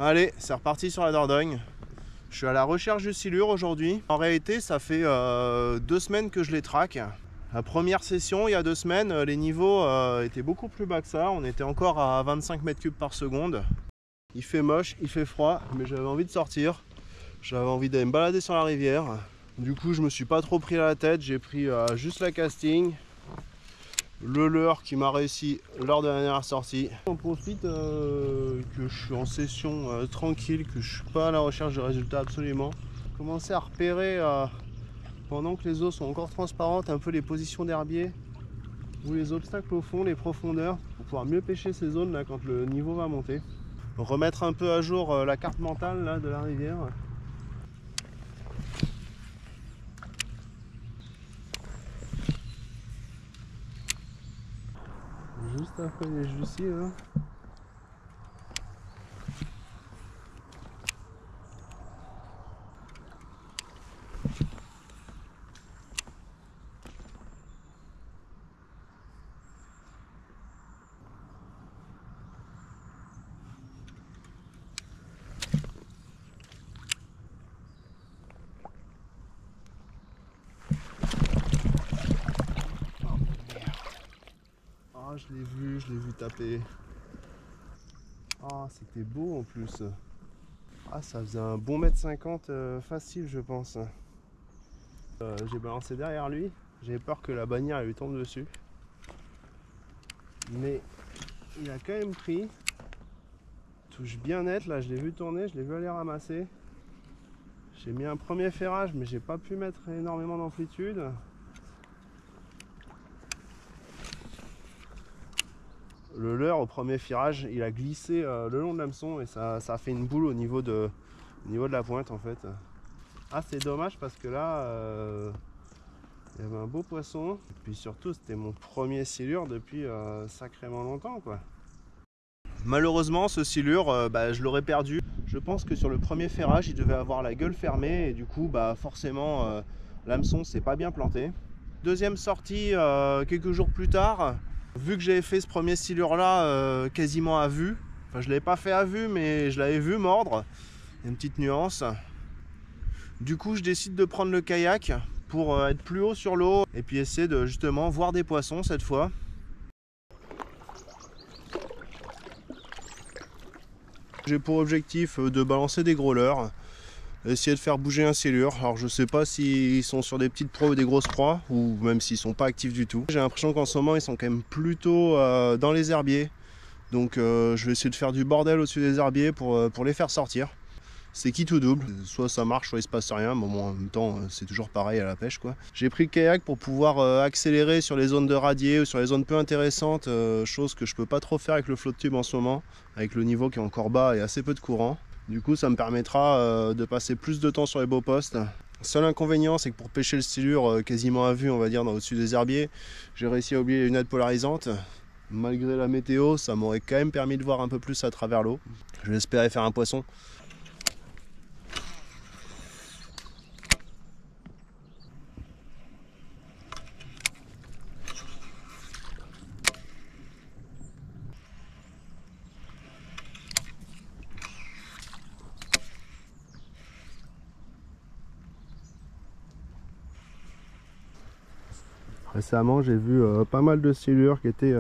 Allez, c'est reparti sur la Dordogne. Je suis à la recherche de silure aujourd'hui. En réalité, ça fait 2 semaines que je les traque. La première session, il y a 2 semaines, les niveaux étaient beaucoup plus bas que ça. On était encore à 25 mètres cubes par seconde. Il fait moche, il fait froid, mais j'avais envie de sortir. J'avais envie d'aller me balader sur la rivière. Du coup, je me suis pas trop pris à la tête. J'ai pris juste la casting, le leurre qui m'a réussi lors de la dernière sortie. On profite que je suis en session tranquille, que je suis pas à la recherche de résultats absolument. Commencer à repérer pendant que les eaux sont encore transparentes un peu les positions d'herbier ou les obstacles au fond, les profondeurs, pour pouvoir mieux pêcher ces zones là quand le niveau va monter. Remettre un peu à jour la carte mentale là, de la rivière. Juste un feuillage d'ici là. Ah, je l'ai vu taper. Ah, c'était beau en plus. Ah, ça faisait un bon mètre 50 facile, je pense. J'ai balancé derrière lui. J'avais peur que la bannière lui tombe dessus. Mais il a quand même pris. Touche bien nette, là, je l'ai vu tourner, je l'ai vu aller ramasser. J'ai mis un premier ferrage, mais j'ai pas pu mettre énormément d'amplitude. Le leurre au premier firage, il a glissé le long de l'hameçon et ça a fait une boule au niveau de la pointe en fait. Ah, c'est dommage parce que là il y avait un beau poisson et puis surtout c'était mon premier silure depuis sacrément longtemps quoi. Malheureusement ce silure je l'aurais perdu. Je pense que sur le premier ferrage il devait avoir la gueule fermée et du coup forcément l'hameçon s'est pas bien planté. Deuxième sortie quelques jours plus tard. Vu que j'avais fait ce premier silure là quasiment à vue, enfin je l'avais pas fait à vue mais je l'avais vu mordre, il y a une petite nuance. Du coup je décide de prendre le kayak pour être plus haut sur l'eau et puis essayer de justement voir des poissons cette fois. J'ai pour objectif de balancer des gros leurres, essayer de faire bouger un silure. Alors je sais pas s'ils sont sur des petites proies ou des grosses proies, ou même s'ils sont pas actifs du tout. J'ai l'impression qu'en ce moment ils sont quand même plutôt dans les herbiers. Donc je vais essayer de faire du bordel au-dessus des herbiers pour les faire sortir. C'est qui tout double, soit ça marche, soit il se passe rien, mais bon, en même temps c'est toujours pareil à la pêche quoi. J'ai pris le kayak pour pouvoir accélérer sur les zones de radier ou sur les zones peu intéressantes, chose que je peux pas trop faire avec le flotte tube en ce moment, avec le niveau qui est encore bas et assez peu de courant. Du coup ça me permettra de passer plus de temps sur les beaux postes. Seul inconvénient c'est que pour pêcher le silure quasiment à vue on va dire au-dessus des herbiers, j'ai réussi à oublier les lunettes polarisantes. Malgré la météo, ça m'aurait quand même permis de voir un peu plus à travers l'eau. Je vais espérer faire un poisson. Récemment, j'ai vu pas mal de silures qui étaient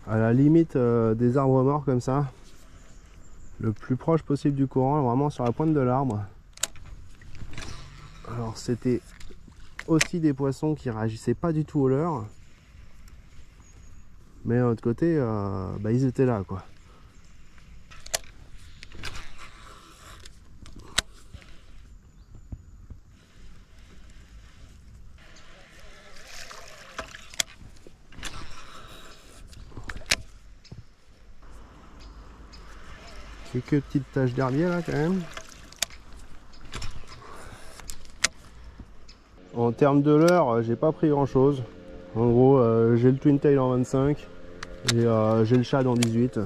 à la limite des arbres morts comme ça. Le plus proche possible du courant, vraiment sur la pointe de l'arbre. Alors c'était aussi des poissons qui réagissaient pas du tout au leurre. Mais d'un autre côté, ils étaient là quoi. Quelques petites taches d'herbier là quand même. En termes de leurre, j'ai pas pris grand chose. En gros, j'ai le twin tail en 25 et j'ai le shad en 18.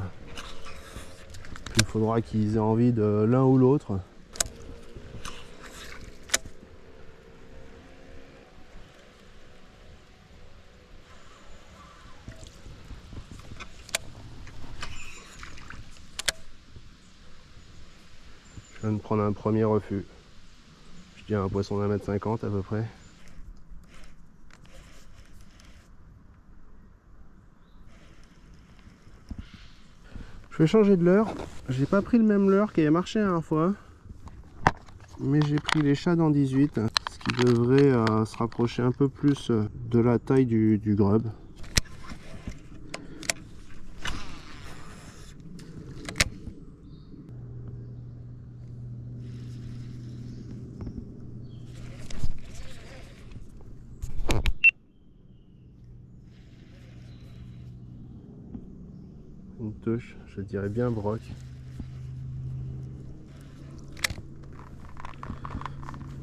Il faudra qu'ils aient envie de l'un ou l'autre. Je viens de prendre un premier refus. Je dirais un poisson d'1,50 m à peu près. Je vais changer de leurre. J'ai pas pris le même leurre qui avait marché la dernière fois. Mais j'ai pris les Shad en 18. Ce qui devrait se rapprocher un peu plus de la taille du grub. Une touche, je dirais bien broc.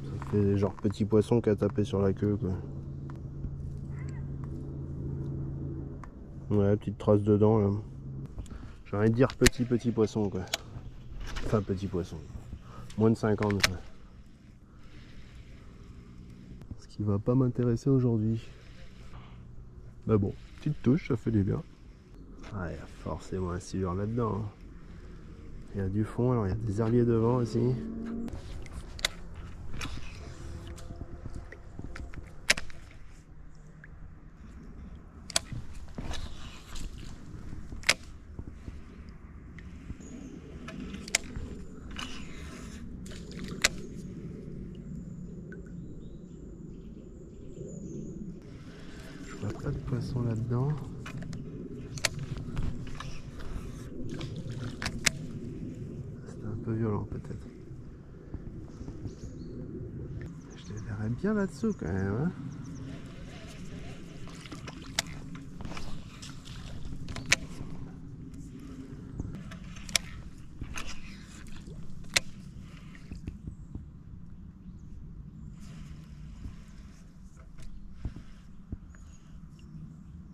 Ça fait genre petit poisson qui a tapé sur la queue quoi. Ouais, petite trace dedans là. J'ai envie de dire petit poisson quoi. Enfin petit poisson. Moins de 50 quoi. Ce qui va pas m'intéresser aujourd'hui. Mais bon, petite touche, ça fait du bien. Ah, il y a forcément un silure là-dedans. Hein. Il y a du fond, alors il y a des herbiers devant aussi. Je vois pas de poisson là-dedans. Violent peut-être. Je les verrais bien là-dessous quand même. Hein.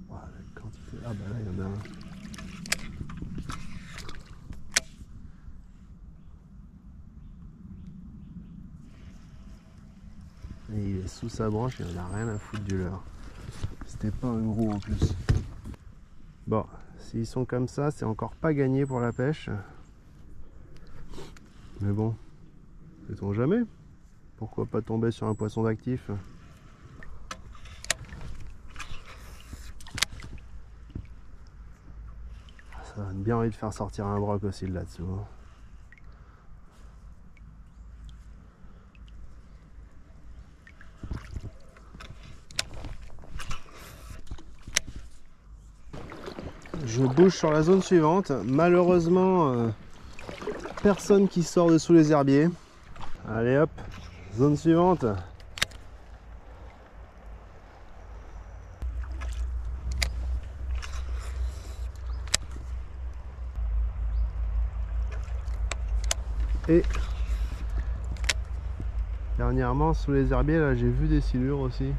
Wow, la quantité. Ah bah là il y en a un. Et il est sous sa branche, il en a rien à foutre du leurre. C'était pas un gros en plus. Bon, s'ils sont comme ça, c'est encore pas gagné pour la pêche. Mais bon, sait-on jamais. Pourquoi pas tomber sur un poisson d'actif? Ça donne bien envie de faire sortir un broc aussi de là-dessous. Je bouge sur la zone suivante. Malheureusement, personne qui sort de sous les herbiers. Allez hop, zone suivante. Et dernièrement, sous les herbiers, là, j'ai vu des silures aussi.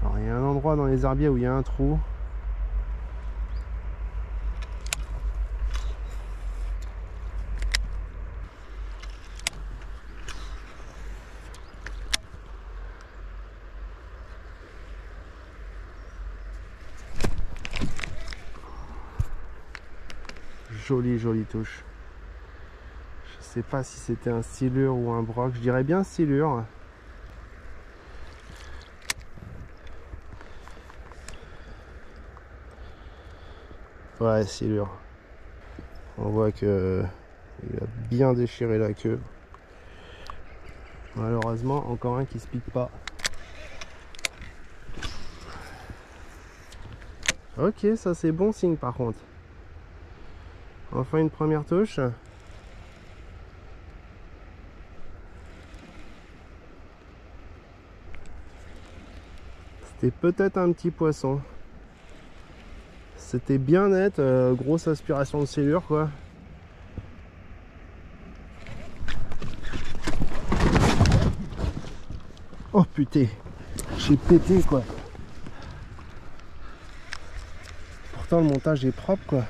Alors, il y a un endroit dans les herbiers où il y a un trou. Jolie touche. Je sais pas si c'était un silure ou un broc. Je dirais bien silure. Ouais, silure. On voit que il a bien déchiré la queue. Malheureusement, encore un qui se pique pas. Ok, ça c'est bon signe par contre. Enfin une première touche. C'était peut-être un petit poisson. C'était bien net, grosse aspiration de silure quoi. Oh putain, j'ai pété quoi. Pourtant le montage est propre quoi.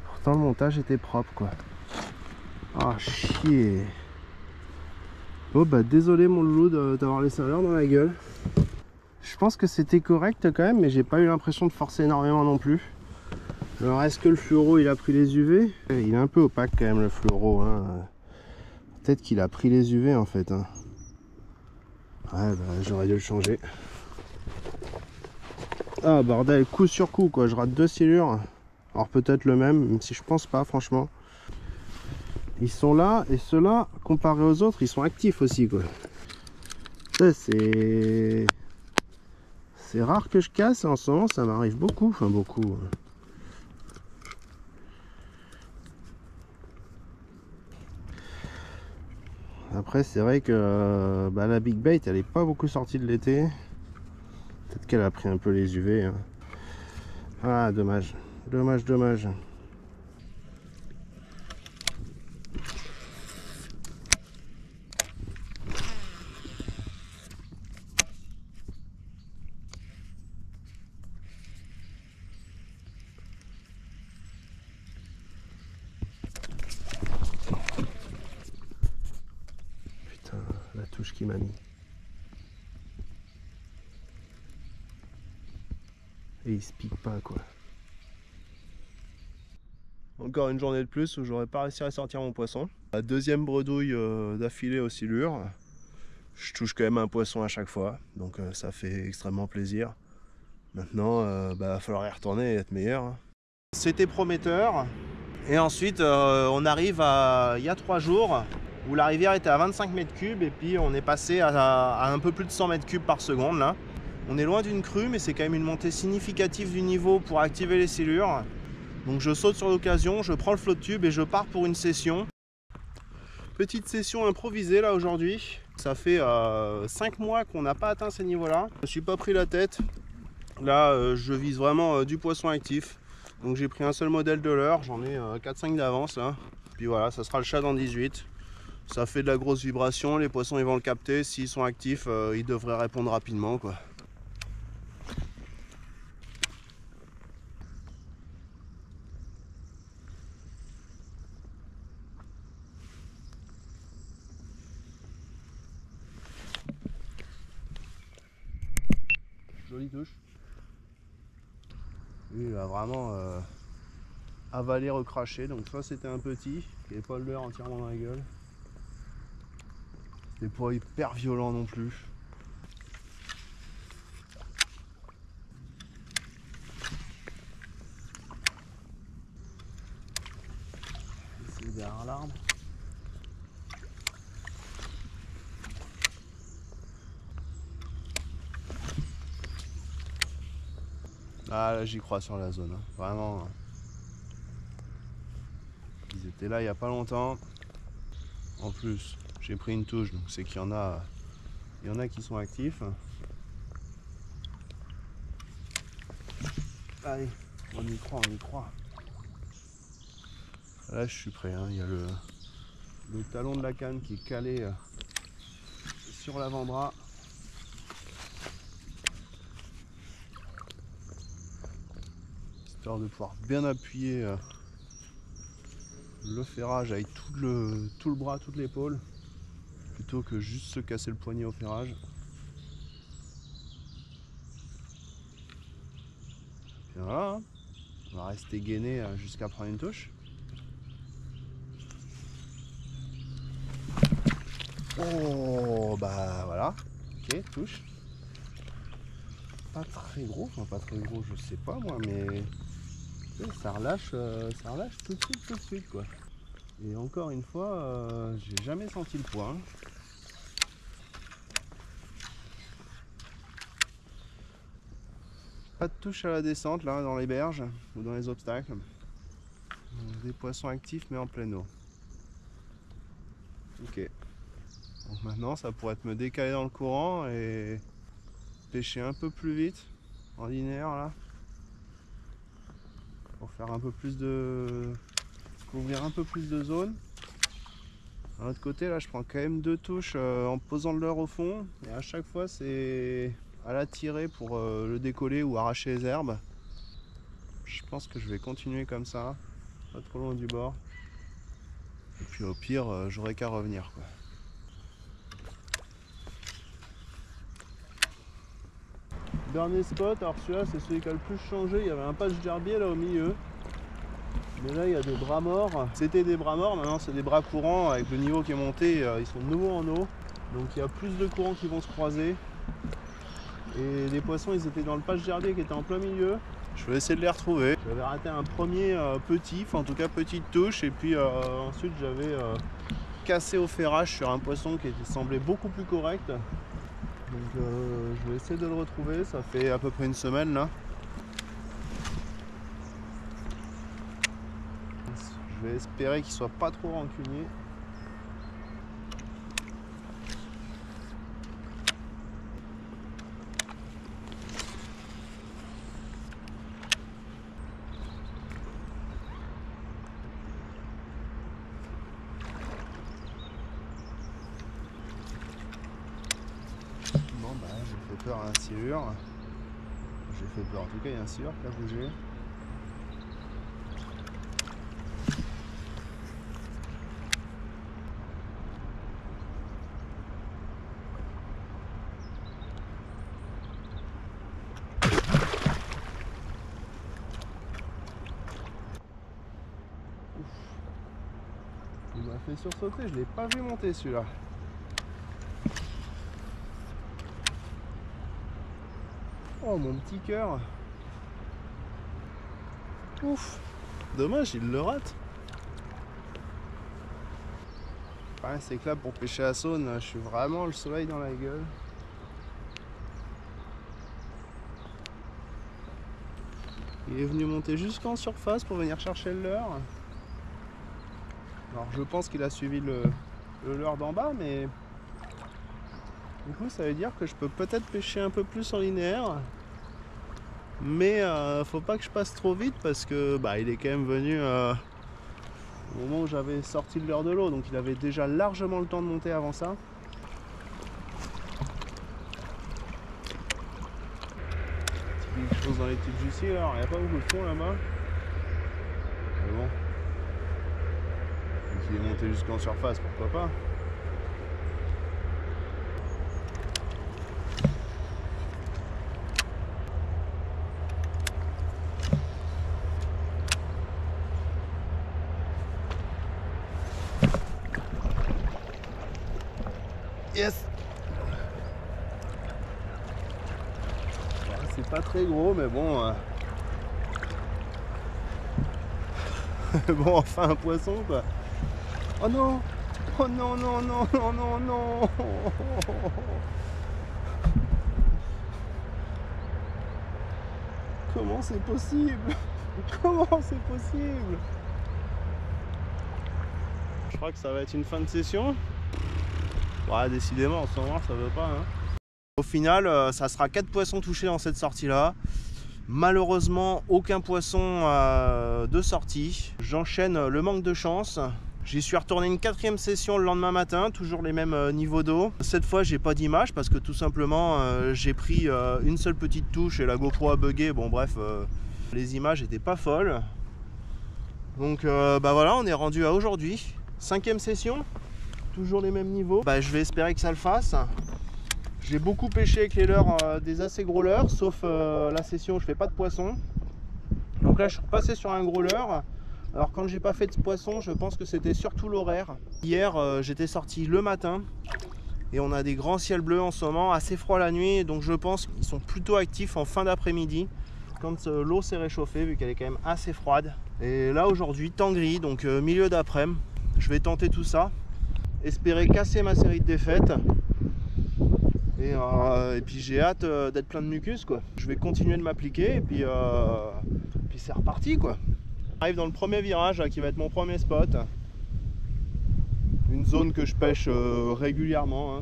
Pourtant le montage était propre quoi. Ah chier. Oh bah désolé mon loulou d'avoir laissé un leurre dans la gueule. Je pense que c'était correct quand même, mais j'ai pas eu l'impression de forcer énormément non plus. Alors est-ce que le fluoro il a pris les UV? Il est un peu opaque quand même le fluoro, hein. Peut-être qu'il a pris les UV en fait, hein. Ouais bah j'aurais dû le changer. Ah bordel, coup sur coup quoi, je rate 2 silures. Alors peut-être le même si je pense pas franchement. Ils sont là et ceux-là, comparés aux autres, ils sont actifs aussi quoi. C'est rare que je casse, en ce moment ça m'arrive beaucoup, enfin beaucoup. Après c'est vrai que la Big Bait elle est pas beaucoup sortie de l'été. Peut-être qu'elle a pris un peu les UV, hein. Ah dommage, dommage, dommage. Putain, la touche qui m'a mis. Et il se pique pas quoi. Encore une journée de plus où j'aurais pas réussi à sortir mon poisson. La deuxième bredouille d'affilée aux silures. Je touche quand même un poisson à chaque fois, donc ça fait extrêmement plaisir. Maintenant, va falloir y retourner et être meilleur, hein. C'était prometteur. Et ensuite, on arrive il y a 3 jours, où la rivière était à 25 mètres cubes, et puis on est passé à un peu plus de 100 mètres cubes par seconde, là. On est loin d'une crue, mais c'est quand même une montée significative du niveau pour activer les silures. Donc je saute sur l'occasion, je prends le flot de tube et je pars pour une session. Petite session improvisée là aujourd'hui. Ça fait 5 mois qu'on n'a pas atteint ces niveaux-là. Je ne me suis pas pris la tête. Là, je vise vraiment du poisson actif. Donc j'ai pris un seul modèle de leurre, j'en ai 4-5 d'avance là. Puis voilà, ça sera le Shad en 18. Ça fait de la grosse vibration, les poissons ils vont le capter. S'ils sont actifs, ils devraient répondre rapidement quoi. Jolie touche. Lui il a vraiment avalé, recraché. Donc soit c'était un petit, qui n'avait pas le leurre entièrement dans la gueule. C'était pas hyper violent non plus. C'est derrière l'arbre. Ah là j'y crois sur la zone, hein. Vraiment. Ils étaient là il n'y a pas longtemps. En plus, j'ai pris une touche, donc c'est qu'il y en a qui sont actifs. Allez, on y croit, on y croit. Là je suis prêt, hein. Il y a le talon de la canne qui est calé sur l'avant-bras. Histoire de pouvoir bien appuyer le ferrage avec tout le bras, toute l'épaule, plutôt que juste se casser le poignet au ferrage. Puis voilà, hein. On va rester gainé jusqu'à prendre une touche. Oh bah voilà, ok, touche. Pas très gros, enfin pas très gros, je sais pas moi, mais ça relâche tout de suite quoi. Et encore une fois, j'ai jamais senti le poids, hein. Pas de touche à la descente là dans les berges ou dans les obstacles. Des poissons actifs mais en pleine eau. Ok. Donc maintenant ça pourrait être me décaler dans le courant et pêcher un peu plus vite en linéaire là. Pour faire un peu plus de. Couvrir un peu plus de zone. De l'autre côté là je prends quand même 2 touches en posant le leurre au fond. Et à chaque fois c'est à la tirer pour le décoller ou arracher les herbes. Je pense que je vais continuer comme ça. Pas trop loin du bord. Et puis au pire j'aurai qu'à revenir quoi. Dernier spot, alors celui-là c'est celui qui a le plus changé, il y avait un patch d'herbier là au milieu. Mais là il y a des bras morts. C'était des bras morts, maintenant c'est des bras courants avec le niveau qui est monté, ils sont de nouveau en eau. Donc il y a plus de courants qui vont se croiser. Et les poissons ils étaient dans le patch d'herbier qui était en plein milieu. Je vais essayer de les retrouver. J'avais raté un premier petit, enfin en tout cas petite touche, et puis ensuite j'avais cassé au ferrage sur un poisson qui semblait beaucoup plus correct. Donc je vais essayer de le retrouver, ça fait à peu près une semaine là. Je vais espérer qu'il soit pas trop rancunier. Bon bah j'ai fait peur à un silure. J'ai fait peur, en tout cas il y a un silure qui a bougé. Il m'a fait sursauter, je l'ai pas vu monter celui-là. Oh mon petit cœur. Ouf. Dommage, il le rate. Ouais, c'est que là pour pêcher à Saône, je suis vraiment le soleil dans la gueule. Il est venu monter jusqu'en surface pour venir chercher le leurre. Alors je pense qu'il a suivi le leurre d'en bas, mais du coup ça veut dire que je peux peut-être pêcher un peu plus en linéaire. Mais faut pas que je passe trop vite parce que bah, il est quand même venu au moment où j'avais sorti le leurre de l'eau, donc il avait déjà largement le temps de monter avant ça. Quelque chose dans les petites jussiers, alors il n'y a pas beaucoup de fond là-bas. Mais bon. Donc il est monté jusqu'en surface, pourquoi pas. Yes! C'est pas très gros, mais bon. Bon, enfin un poisson quoi. Oh non! Oh non, non, non, non, non, non! Comment c'est possible? Comment c'est possible? Je crois que ça va être une fin de session. Ouais, décidément, en ce moment, ça veut pas. Hein. Au final, ça sera 4 poissons touchés dans cette sortie-là. Malheureusement, aucun poisson de sortie. J'enchaîne le manque de chance. J'y suis retourné une 4e session le lendemain matin, toujours les mêmes niveaux d'eau. Cette fois, j'ai pas d'image parce que tout simplement, j'ai pris une seule petite touche et la GoPro a bugué. Bon, bref, les images n'étaient pas folles. Donc, bah voilà, on est rendu à aujourd'hui. 5e session. Toujours les mêmes niveaux. Bah, je vais espérer que ça le fasse. J'ai beaucoup pêché avec les leurres, des assez gros leurres, sauf la session où je fais pas de poisson. Donc là je suis repassé sur un gros leurre. Alors quand j'ai pas fait de poisson, je pense que c'était surtout l'horaire. Hier j'étais sorti le matin et on a des grands ciels bleus en ce moment, assez froid la nuit, donc je pense qu'ils sont plutôt actifs en fin d'après-midi quand l'eau s'est réchauffée vu qu'elle est quand même assez froide. Et là aujourd'hui temps gris, donc milieu d'après-midi, je vais tenter tout ça. Espérer casser ma série de défaites et puis j'ai hâte d'être plein de mucus quoi. Je vais continuer de m'appliquer et puis c'est reparti quoi. J'arrive dans le premier virage là, qui va être mon premier spot, une zone que je pêche régulièrement hein.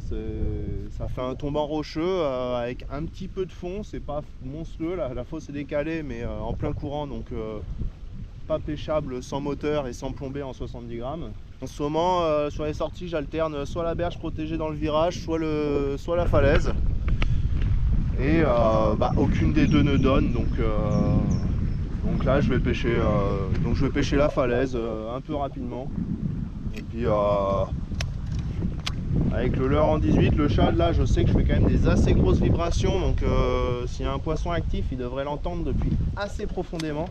Ça fait un tombant rocheux avec un petit peu de fond, c'est pas monstrueux là. La fosse est décalée mais en plein courant, donc pas pêchable sans moteur et sans plomber en 70 grammes. En ce moment, sur les sorties, j'alterne soit la berge protégée dans le virage, soit la falaise. Et bah, aucune des deux ne donne, donc là je vais pêcher, la falaise un peu rapidement. Et puis Avec le leurre en 18, le shad là je sais que je fais quand même des assez grosses vibrations, donc s'il y a un poisson actif il devrait l'entendre depuis assez profondément.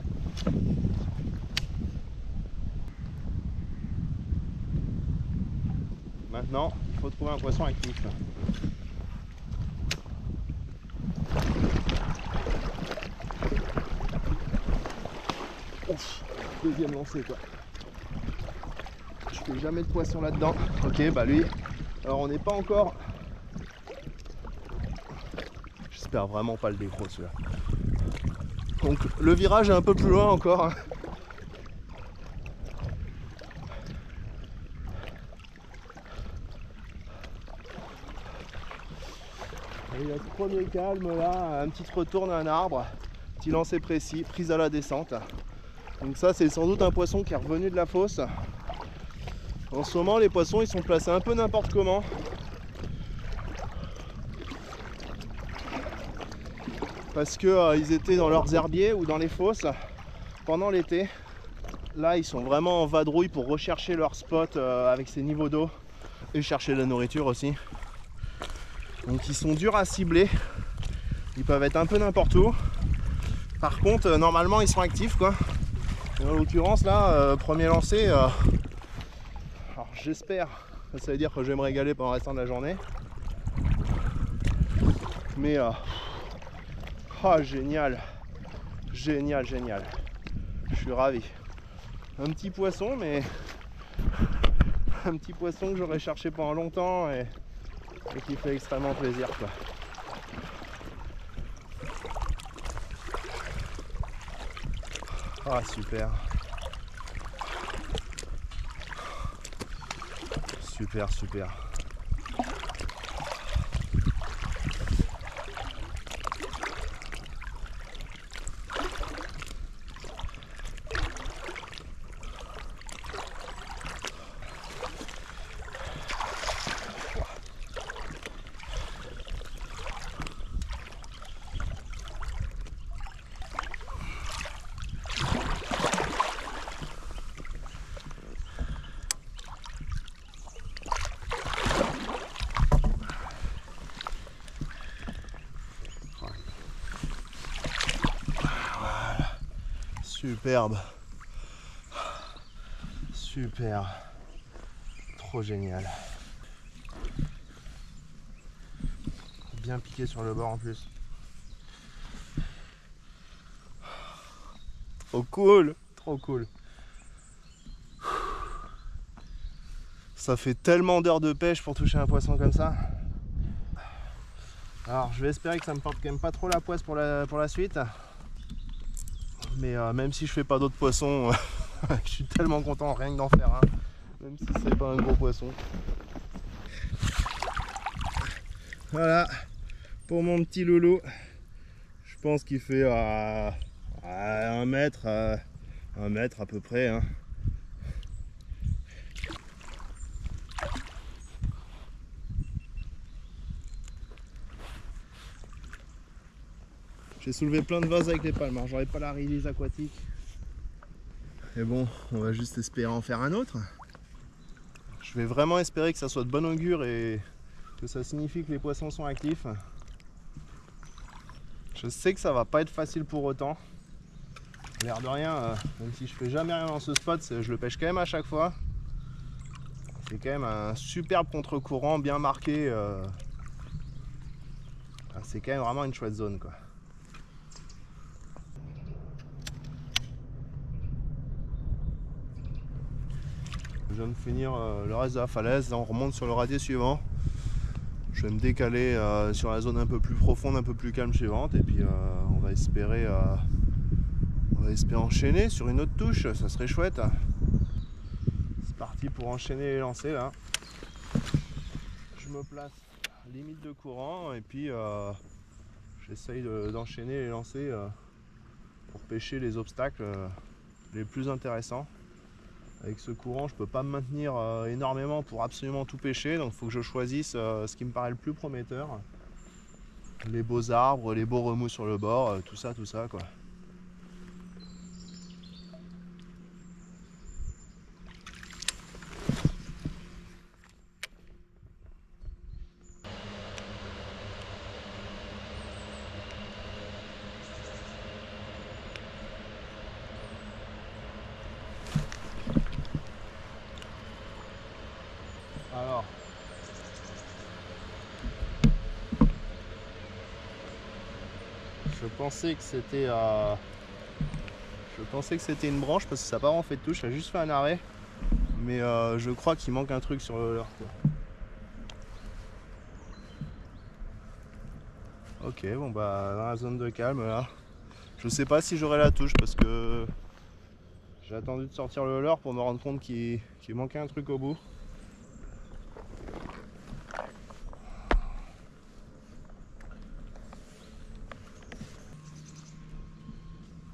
Maintenant il faut trouver un poisson actif. Ouf, deuxième lancée quoi. Je fais jamais de poisson là-dedans. Ok, bah lui, alors on n'est pas encore... J'espère vraiment pas le décro celui-là. Donc le virage est un peu plus loin encore. Et il y a ce premier calme là, un petit retour d'un arbre, petit lancer précis, prise à la descente. Donc ça c'est sans doute un poisson qui est revenu de la fosse. En ce moment les poissons ils sont placés un peu n'importe comment. Parce que ils étaient dans leurs herbiers ou dans les fosses pendant l'été. Là ils sont vraiment en vadrouille pour rechercher leur spot avec ces niveaux d'eau et chercher de la nourriture aussi. Donc ils sont durs à cibler, ils peuvent être un peu n'importe où. Par contre normalement ils sont actifs quoi. Et en l'occurrence là, premier lancer, alors j'espère, ça veut dire que je vais me régaler pendant le restant de la journée. Mais oh génial, génial, génial. Je suis ravi. Un petit poisson, mais un petit poisson que j'aurais cherché pendant longtemps et qui fait extrêmement plaisir quoi. Ah super. Super, super. Superbe. Super. Trop génial. Bien piqué sur le bord en plus. Trop cool. Trop cool. Ça fait tellement d'heures de pêche pour toucher un poisson comme ça. Alors je vais espérer que ça me porte quand même pas trop la poisse pour la suite. Mais même si je fais pas d'autres poissons, je suis tellement content rien que d'en faire un. Même si c'est pas un gros poisson. Voilà, pour mon petit loulou. Je pense qu'il fait à 1 mètre, 1 mètre à peu près. Hein. J'ai soulevé plein de vases avec les palmes, alors j'aurais pas la release aquatique. Et bon, on va juste espérer en faire un autre. Je vais vraiment espérer que ça soit de bon augure et que ça signifie que les poissons sont actifs. Je sais que ça va pas être facile pour autant. L'air de rien, même si je fais jamais rien dans ce spot, je le pêche quand même à chaque fois. C'est quand même un superbe contre-courant bien marqué. C'est quand même vraiment une chouette zone quoi. Je viens de finir le reste de la falaise, là on remonte sur le radier suivant. Je vais me décaler sur la zone un peu plus profonde, un peu plus calme suivante et puis on va espérer enchaîner sur une autre touche, ça serait chouette. C'est parti pour enchaîner les lancers là. Je me place limite de courant et puis j'essaye d'enchaîner les lancers pour pêcher les obstacles les plus intéressants. Avec ce courant, je peux pas me maintenir énormément pour absolument tout pêcher, donc il faut que je choisisse ce qui me paraît le plus prometteur. Les beaux arbres, les beaux remous sur le bord, tout ça quoi. pensais que c'était une branche parce que ça n'a pas vraiment fait de touche, ça a juste fait un arrêt. Mais je crois qu'il manque un truc sur le leurre. Ok, bon bah dans la zone de calme là. Je sais pas si j'aurai la touche parce que j'ai attendu de sortir le leurre pour me rendre compte qu'il manquait un truc au bout.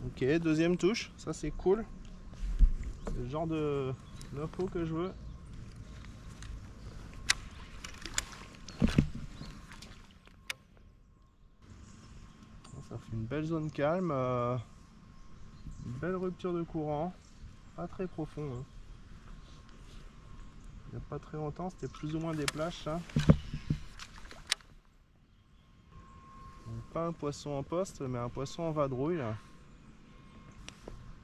Ok, deuxième touche, ça c'est cool. C'est le genre de peau que je veux. Ça fait une belle zone calme, une belle rupture de courant, pas très profond. Hein. Il n'y a pas très longtemps, c'était plus ou moins des plages ça. Donc, pas un poisson en poste, mais un poisson en vadrouille.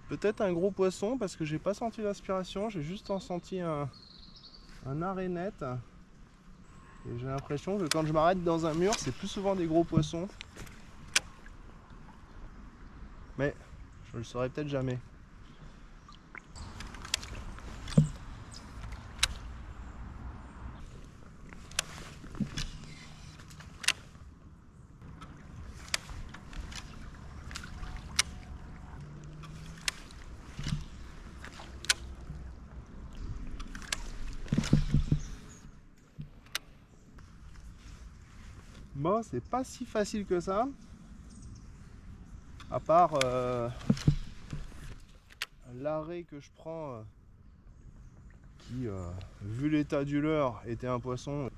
Peut-être un gros poisson parce que j'ai pas senti l'aspiration, j'ai juste senti un arrêt net. Et j'ai l'impression que quand je m'arrête dans un mur, c'est plus souvent des gros poissons. Mais je le saurai peut-être jamais. Bon, c'est pas si facile que ça. À part l'arrêt que je prends qui, vu l'état du leurre, était un poisson.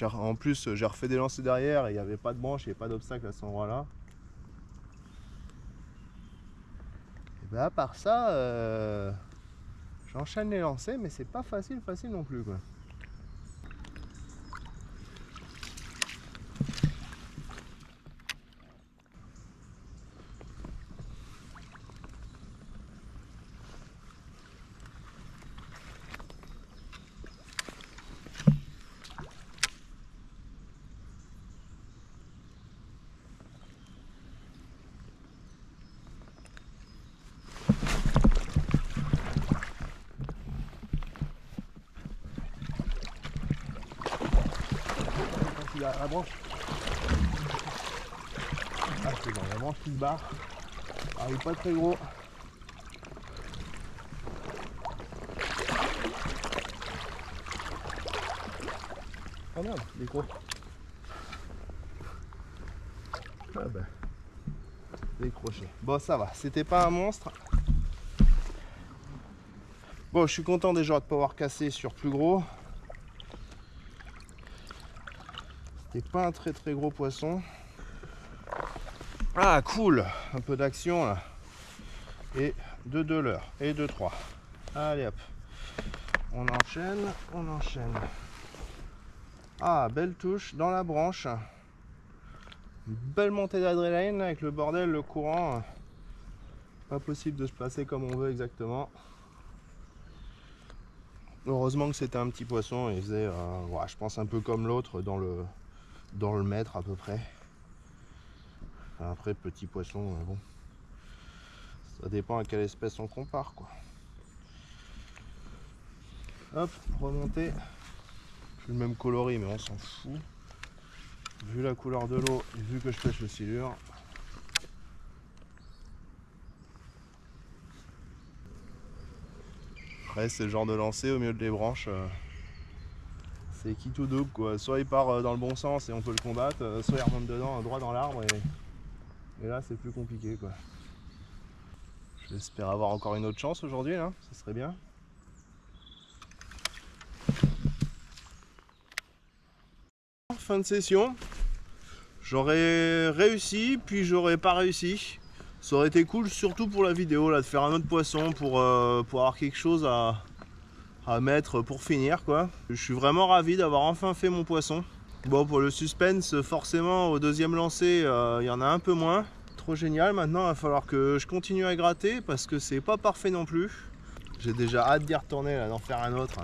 En plus, j'ai refait des lancers derrière et il n'y avait pas de branche, il n'y avait pas d'obstacle à cet endroit-là. Et ben à part ça, j'enchaîne les lancers, mais c'est pas facile non plus quoi. La branche. Ah c'est bon, la branche qui se barre. Ah il est pas très gros. Oh merde, il est gros. Ah bah. Décroché. Bon ça va, c'était pas un monstre. Bon je suis content déjà de pas avoir cassé sur plus gros. C'était pas un très gros poisson. Ah cool, un peu d'action là. Et de 2 leurres et de 3. Allez hop. On enchaîne. Ah belle touche dans la branche. Une belle montée d'adrénaline avec le bordel, le courant. Pas possible de se placer comme on veut exactement. Heureusement que c'était un petit poisson, il faisait ouais, je pense un peu comme l'autre dans le mètre à peu près. Enfin, après petit poisson, bon. Ça dépend à quelle espèce on compare quoi. Hop, remonter. J'ai le même coloris mais on s'en fout. Vu la couleur de l'eau et vu que je pêche le silure. Après c'est le genre de lancer au milieu des branches. C'est qui tout double quoi. Soit il part dans le bon sens et on peut le combattre, soit il remonte dedans droit dans l'arbre et là c'est plus compliqué quoi. J'espère avoir encore une autre chance aujourd'hui là, ça serait bien. Fin de session. J'aurais réussi puis j'aurais pas réussi. Ça aurait été cool surtout pour la vidéo là de faire un autre poisson pour avoir quelque chose à mettre pour finir quoi. Je suis vraiment ravi d'avoir enfin fait mon poisson. Bon pour le suspense forcément au deuxième lancer il y en a un peu moins. Trop génial, maintenant il va falloir que je continue à gratter parce que c'est pas parfait non plus. J'ai déjà hâte d'y retourner là, d'en faire un autre.